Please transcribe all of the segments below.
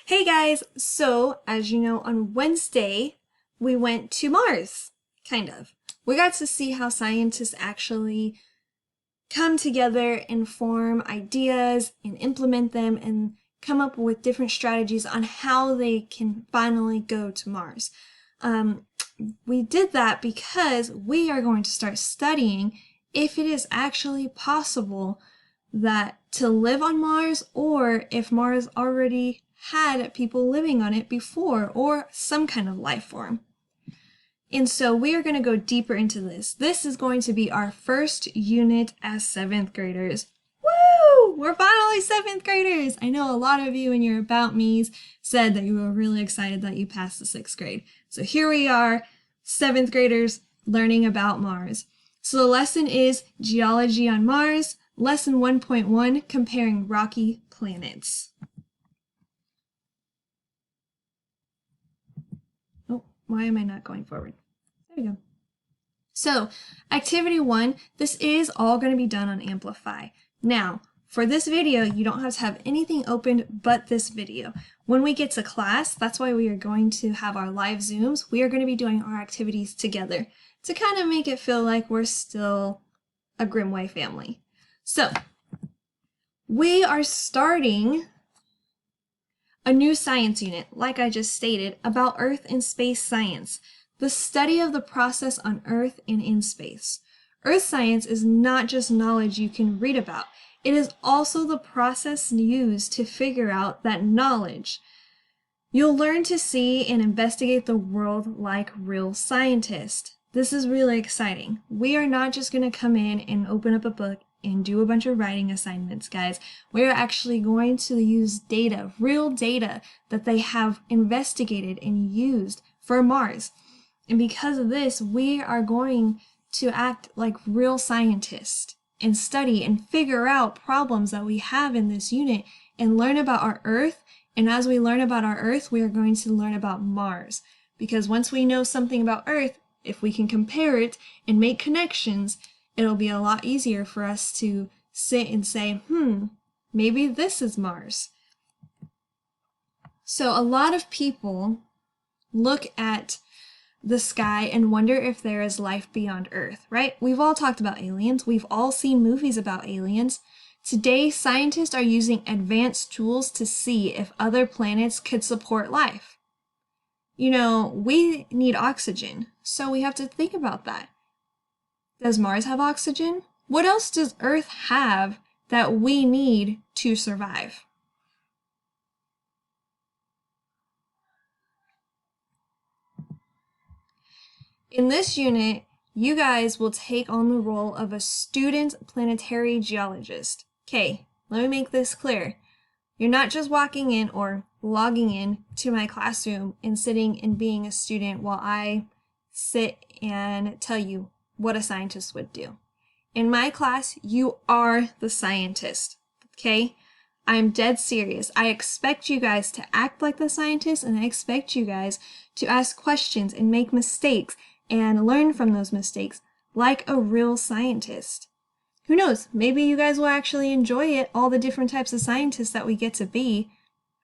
Hey guys, so as you know, on Wednesday we went to Mars, kind of. We got to see how scientists actually come together and form ideas and implement them and come up with different strategies on how they can finally go to Mars. Um, we did that because we are going to start studying if it is actually possible that to live on Mars, or if Mars already had people living on it before, or some kind of life form. And so we are going to go deeper into this. This is going to be our first unit as 7th graders. Woo! We're finally 7th graders! I know a lot of you in your About Me's said that you were really excited that you passed the 6th grade. So here we are, 7th graders learning about Mars. So the lesson is Geology on Mars, Lesson 1.1, Comparing Rocky Planets. Oh, why am I not going forward? There we go. So, activity 1, this is all going to be done on Amplify. Now, for this video, you don't have to have anything opened but this video. When we get to class, that's why we are going to have our live Zooms. We are going to be doing our activities together to kind of make it feel like we're still a Grimway family. So, we are starting a new science unit, like I just stated, about Earth and space science, the study of the process on Earth and in space. Earth science is not just knowledge you can read about. It is also the process used to figure out that knowledge. You'll learn to see and investigate the world like real scientists. This is really exciting. We are not just going to come in and open up a book and do a bunch of writing assignments, guys. We're actually going to use data, real data that they have investigated and used for Mars. And because of this, we are going to act like real scientists and study and figure out problems that we have in this unit and learn about our Earth. And as we learn about our Earth, we are going to learn about Mars. Because once we know something about Earth, if we can compare it and make connections, it'll be a lot easier for us to sit and say, maybe this is Mars. So a lot of people look at the sky and wonder if there is life beyond Earth, right? We've all talked about aliens. We've all seen movies about aliens. Today, scientists are using advanced tools to see if other planets could support life. You know, we need oxygen, so we have to think about that. Does Mars have oxygen? What else does Earth have that we need to survive? In this unit, you guys will take on the role of a student planetary geologist. Okay, let me make this clear. You're not just walking in or logging in to my classroom and sitting and being a student while I sit and tell you what a scientist would do. In my class, you are the scientist, okay? I'm dead serious. I expect you guys to act like the scientist, and I expect you guys to ask questions and make mistakes and learn from those mistakes like a real scientist. Who knows, maybe you guys will actually enjoy it, all the different types of scientists that we get to be,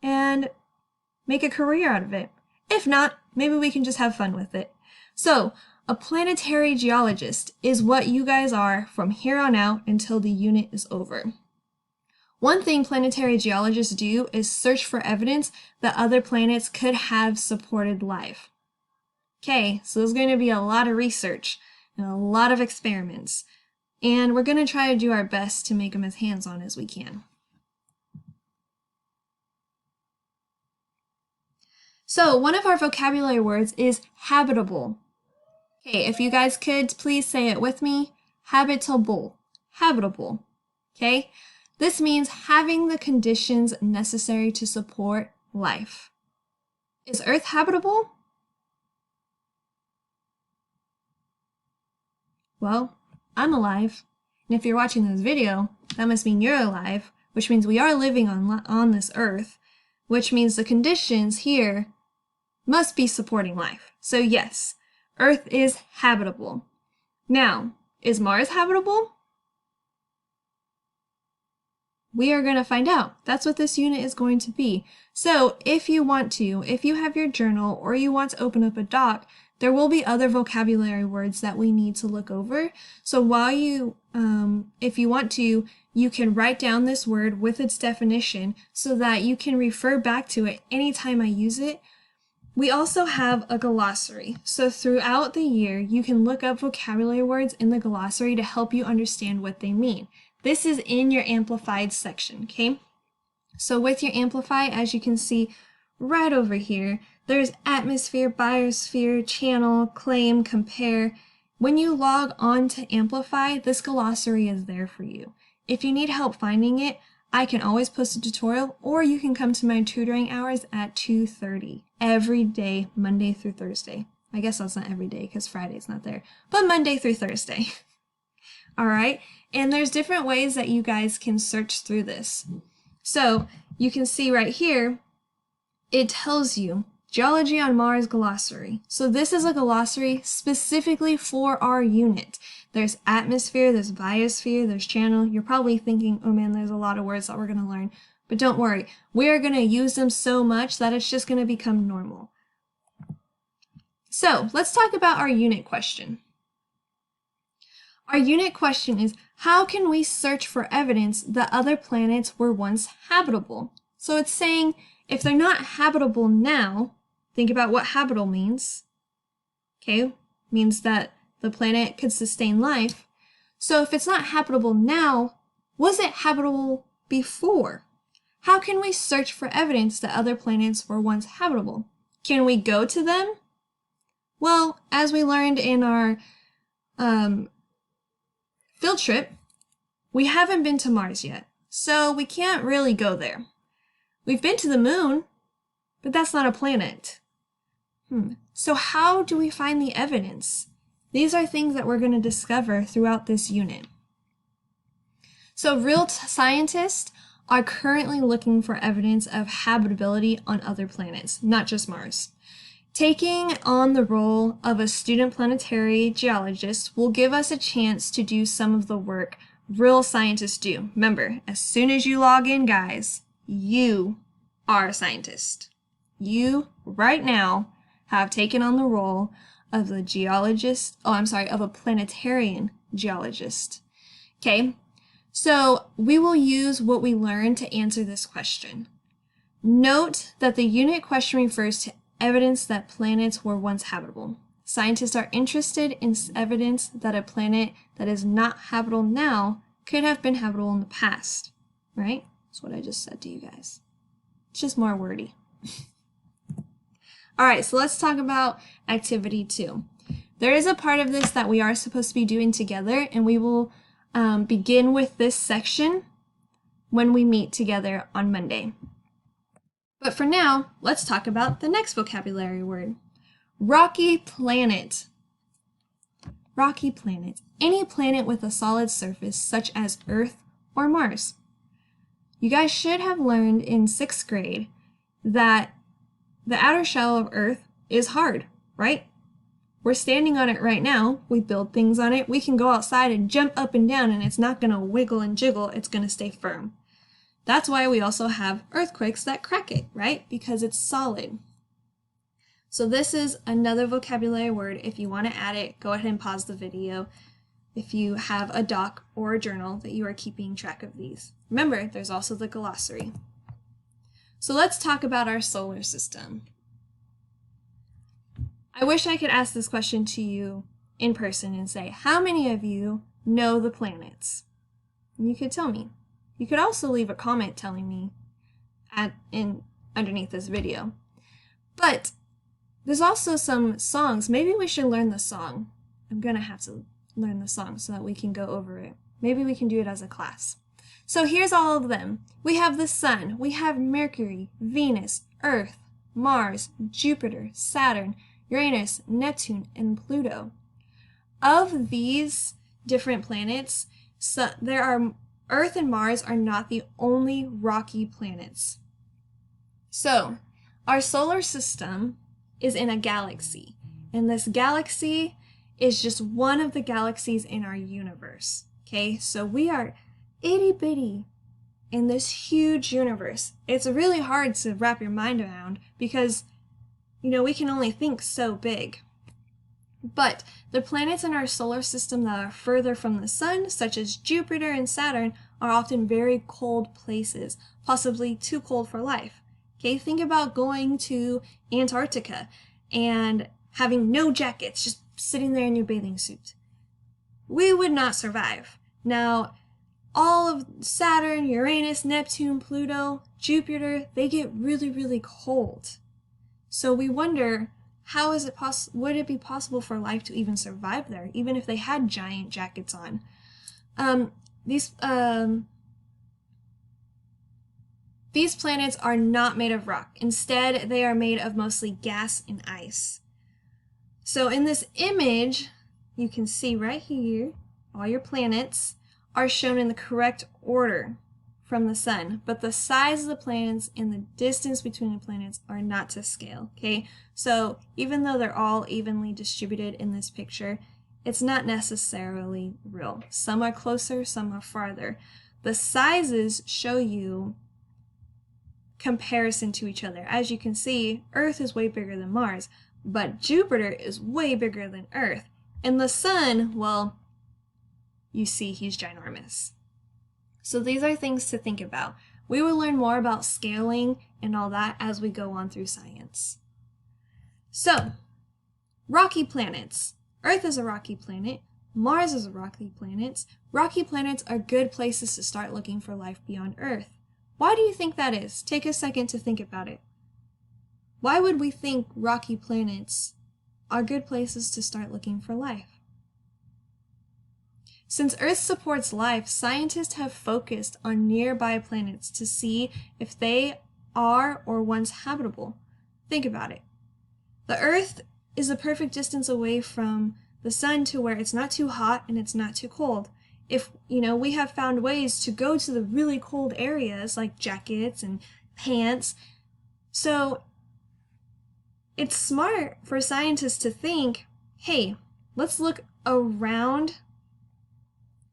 and make a career out of it. If not, maybe we can just have fun with it. So, a planetary geologist is what you guys are from here on out until the unit is over. One thing planetary geologists do is search for evidence that other planets could have supported life. Okay, so there's going to be a lot of research and a lot of experiments, and we're going to try to do our best to make them as hands-on as we can. So one of our vocabulary words is habitable. Okay, if you guys could please say it with me. Habitable. Habitable. Okay? This means having the conditions necessary to support life. Is Earth habitable? Well, I'm alive. And if you're watching this video, that must mean you're alive, which means we are living on this Earth, which means the conditions here must be supporting life. So yes, Earth is habitable. Now, is Mars habitable? We are going to find out. That's what this unit is going to be. So if you have your journal or you want to open up a doc, there will be other vocabulary words that we need to look over. So while if you want to, you can write down this word with its definition so that you can refer back to it anytime I use it. We also have a glossary. So throughout the year, you can look up vocabulary words in the glossary to help you understand what they mean. This is in your amplified section, okay? So with your amplify, as you can see right over here, there's atmosphere, biosphere, channel, claim, compare. When you log on to Amplify, this glossary is there for you. If you need help finding it, I can always post a tutorial, or you can come to my tutoring hours at 2:30 every day, Monday through Thursday. I guess that's not every day because Friday's not there, but Monday through Thursday. All right, and there's different ways that you guys can search through this. So you can see right here, it tells you Geology on Mars glossary. So this is a glossary specifically for our unit. There's atmosphere, there's biosphere, there's channel. You're probably thinking, oh man, there's a lot of words that we're going to learn. But don't worry, we are going to use them so much that it's just going to become normal. So let's talk about our unit question. Our unit question is, how can we search for evidence that other planets were once habitable? So it's saying, if they're not habitable now, think about what habitable means. Okay, means that the planet could sustain life. So if it's not habitable now, was it habitable before? How can we search for evidence that other planets were once habitable? Can we go to them? Well, as we learned in our field trip, we haven't been to Mars yet, so we can't really go there. We've been to the moon, but that's not a planet. So how do we find the evidence? These are things that we're going to discover throughout this unit. So real scientists are currently looking for evidence of habitability on other planets, not just Mars. Taking on the role of a student planetary geologist will give us a chance to do some of the work real scientists do. Remember, as soon as you log in, guys, you are a scientist. You, right now, have taken on the role of a of a planetarian geologist. Okay, so we will use what we learned to answer this question. Note that the unit question refers to evidence that planets were once habitable. Scientists are interested in evidence that a planet that is not habitable now could have been habitable in the past, right? That's what I just said to you guys. It's just more wordy. All right, so let's talk about activity 2. There is a part of this that we are supposed to be doing together, and we will begin with this section when we meet together on Monday. But for now, let's talk about the next vocabulary word. Rocky planet. Rocky planet. Any planet with a solid surface, such as Earth or Mars. You guys should have learned in 6th grade that the outer shell of Earth is hard, right? We're standing on it right now. We build things on it. We can go outside and jump up and down, and it's not going to wiggle and jiggle. It's going to stay firm. That's why we also have earthquakes that crack it, right? Because it's solid. So this is another vocabulary word. If you want to add it, go ahead and pause the video if you have a doc or a journal that you are keeping track of these. Remember, there's also the glossary. So let's talk about our solar system. I wish I could ask this question to you in person and say, how many of you know the planets? And you could tell me. You could also leave a comment telling me underneath this video. But there's also some songs. Maybe we should learn the song. I'm going to have to learn the song so that we can go over it. Maybe we can do it as a class. So here's all of them. We have the Sun. We have Mercury, Venus, Earth, Mars, Jupiter, Saturn, Uranus, Neptune, and Pluto. Of these different planets, Earth and Mars are not the only rocky planets. So our solar system is in a galaxy, and this galaxy is just one of the galaxies in our universe. Okay, so we are itty bitty in this huge universe. It's really hard to wrap your mind around because, we can only think so big. But the planets in our solar system that are further from the sun, such as Jupiter and Saturn, are often very cold places, possibly too cold for life. Okay, think about going to Antarctica and having no jackets, just sitting there in your bathing suit. We would not survive. Now, all of Saturn, Uranus, Neptune, Pluto, Jupiter, they get really, really cold. So we wonder, how is it would it be possible for life to even survive there, even if they had giant jackets on? These planets are not made of rock. Instead, they are made of mostly gas and ice. So in this image, you can see right here, all your planets are shown in the correct order from the sun, but the size of the planets and the distance between the planets are not to scale, okay? So even though they're all evenly distributed in this picture, it's not necessarily real. Some are closer, some are farther. The sizes show you comparison to each other. As you can see, Earth is way bigger than Mars, but Jupiter is way bigger than Earth. And the sun, well, you see he's ginormous. So these are things to think about. We will learn more about scaling and all that as we go on through science. So, rocky planets. Earth is a rocky planet. Mars is a rocky planet. Rocky planets are good places to start looking for life beyond Earth. Why do you think that is? Take a second to think about it. Why would we think rocky planets are good places to start looking for life? Since Earth supports life, scientists have focused on nearby planets to see if they are or once habitable. Think about it. The Earth is a perfect distance away from the sun to where it's not too hot and it's not too cold. If, we have found ways to go to the really cold areas like jackets and pants. So it's smart for scientists to think, hey, let's look around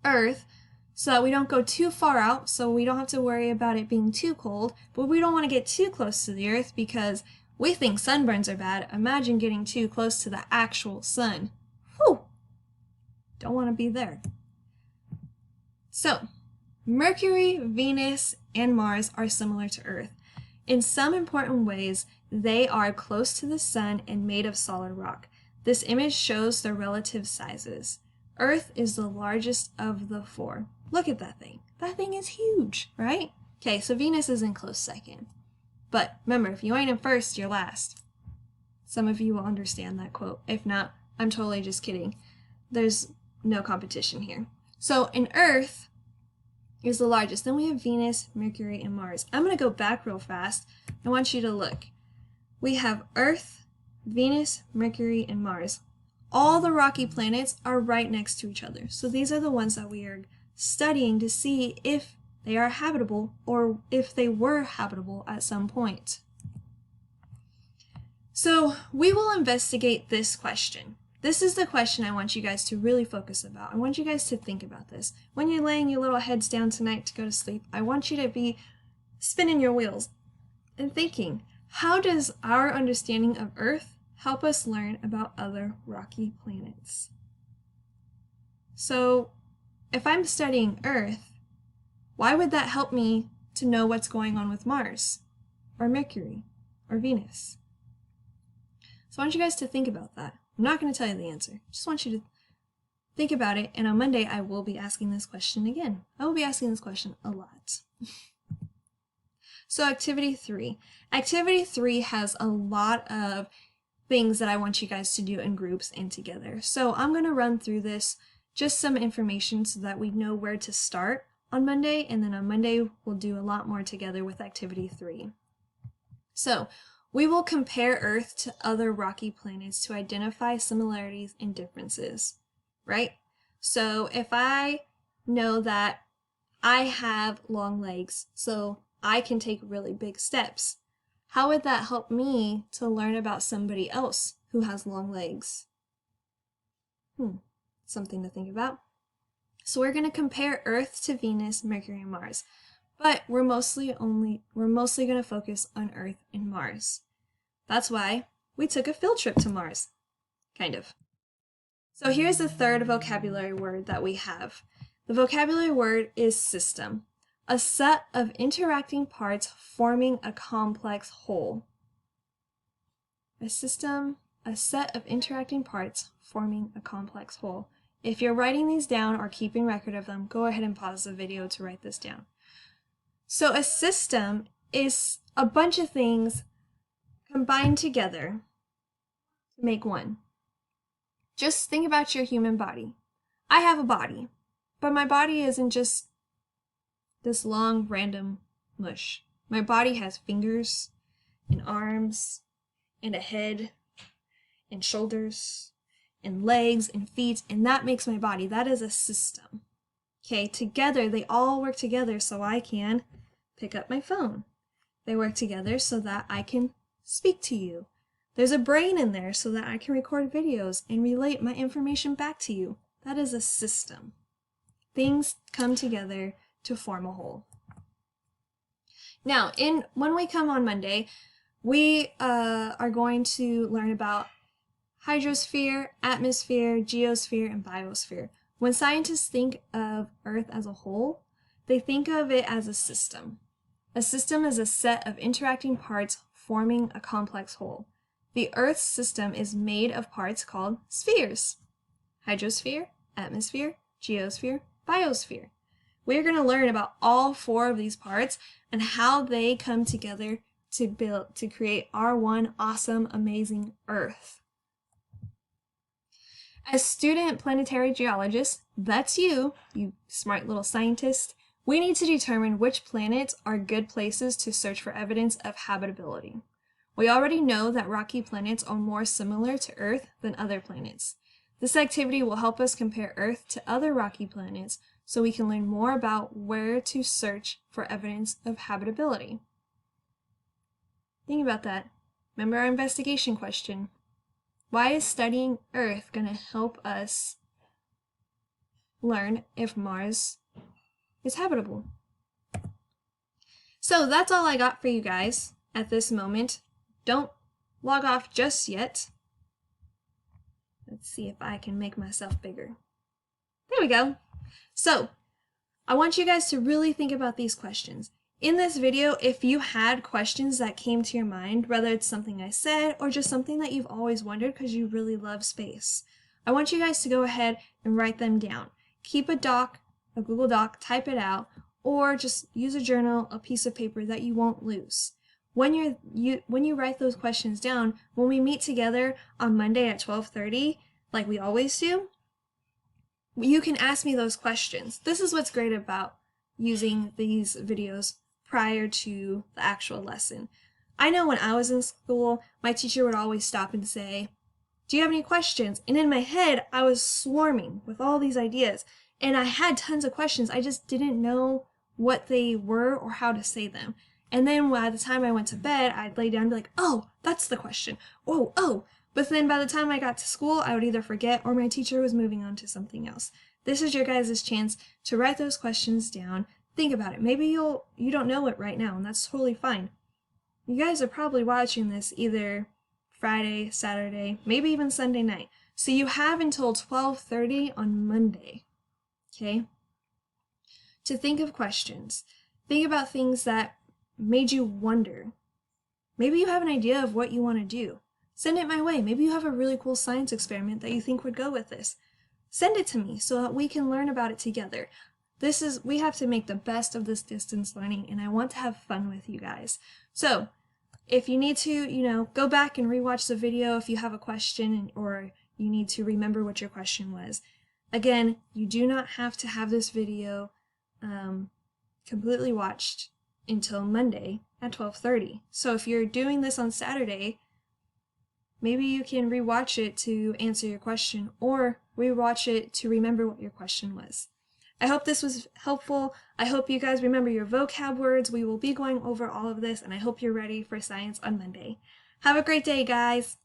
Earth so that we don't go too far out, so we don't have to worry about it being too cold, but we don't want to get too close to the Earth because we think sunburns are bad. Imagine getting too close to the actual sun. Whew! Don't want to be there. So, Mercury, Venus, and Mars are similar to Earth. In some important ways, they are close to the sun and made of solid rock. This image shows their relative sizes. Earth is the largest of the four. Look at that thing. That thing is huge, right? Okay, so Venus is in close second. But remember, if you ain't in first, you're last. Some of you will understand that quote. If not, I'm totally just kidding. There's no competition here. So in Earth is the largest. Then we have Venus, Mercury, and Mars. I'm going to go back real fast. I want you to look. We have Earth, Venus, Mercury, and Mars. All the rocky planets are right next to each other. So these are the ones that we are studying to see if they are habitable or if they were habitable at some point. So we will investigate this question. This is the question I want you guys to really focus about. I want you guys to think about this. When you're laying your little heads down tonight to go to sleep, I want you to be spinning your wheels and thinking, how does our understanding of Earth help us learn about other rocky planets? So if I'm studying Earth, why would that help me to know what's going on with Mars or Mercury or Venus? So I want you guys to think about that. I'm not going to tell you the answer. I just want you to think about it, and on Monday I will be asking this question again. I will be asking this question a lot. So activity 3. Activity 3 has a lot of things that I want you guys to do in groups and together. So I'm going to run through this, just some information so that we know where to start on Monday, and then on Monday we'll do a lot more together with activity 3. So we will compare Earth to other rocky planets to identify similarities and differences, right? So if I know that I have long legs, so I can take really big steps, how would that help me to learn about somebody else who has long legs? Something to think about. So we're going to compare Earth to Venus, Mercury, and Mars. but we're mostly going to focus on Earth and Mars. That's why we took a field trip to Mars, kind of. So here's the third vocabulary word that we have. The vocabulary word is system, a set of interacting parts forming a complex whole. A system, a set of interacting parts forming a complex whole. If you're writing these down or keeping record of them, go ahead and pause the video to write this down. So a system is a bunch of things combined together to make one. Just think about your human body. I have a body, but my body isn't just this long random mush. My body has fingers and arms and a head and shoulders and legs and feet, and that makes my body. That is a system. Okay, together, they all work together so I can pick up my phone. They work together so that I can speak to you. There's a brain in there so that I can record videos and relate my information back to you. That is a system. Things come together to form a whole. Now, when we come on Monday, we are going to learn about hydrosphere, atmosphere, geosphere, and biosphere. When scientists think of Earth as a whole, they think of it as a system. A system is a set of interacting parts forming a complex whole. The Earth's system is made of parts called spheres: hydrosphere, atmosphere, geosphere, biosphere. We're going to learn about all 4 of these parts and how they come together to create our one awesome, amazing Earth. As student planetary geologists, that's you smart little scientist, we need to determine which planets are good places to search for evidence of habitability. We already know that rocky planets are more similar to Earth than other planets. This activity will help us compare Earth to other rocky planets so we can learn more about where to search for evidence of habitability. Think about that. Remember our investigation question. Why is studying Earth going to help us learn if Mars is habitable? So that's all I got for you guys at this moment. Don't log off just yet. Let's see if I can make myself bigger. There we go. So I want you guys to really think about these questions. In this video, if you had questions that came to your mind, whether it's something I said or just something that you've always wondered because you really love space, I want you guys to go ahead and write them down. Keep a Google Doc, type it out, or just use a journal, a piece of paper that you won't lose. When you write those questions down, when we meet together on Monday at 12:30, like we always do, you can ask me those questions. This is what's great about using these videos prior to the actual lesson. I know when I was in school, my teacher would always stop and say, "Do you have any questions?" And in my head, I was swarming with all these ideas. And I had tons of questions. I just didn't know what they were or how to say them. And then by the time I went to bed, I'd lay down and be like, "Oh, that's the question. Oh." But then by the time I got to school, I would either forget or my teacher was moving on to something else. This is your guys' chance to write those questions down. Think about it. Maybe you don't know it right now, and that's totally fine. You guys are probably watching this either Friday, Saturday, maybe even Sunday night. So you have until 12:30 on Monday, okay, to think of questions. Think about things that made you wonder. Maybe you have an idea of what you want to do. Send it my way. Maybe you have a really cool science experiment that you think would go with this. Send it to me so that we can learn about it together. We have to make the best of this distance learning, and I want to have fun with you guys. So if you need to, go back and rewatch the video if you have a question or you need to remember what your question was. Again, you do not have to have this video completely watched until Monday at 12:30. So if you're doing this on Saturday, maybe you can rewatch it to answer your question or rewatch it to remember what your question was. I hope this was helpful. I hope you guys remember your vocab words. We will be going over all of this, and I hope you're ready for science on Monday. Have a great day, guys.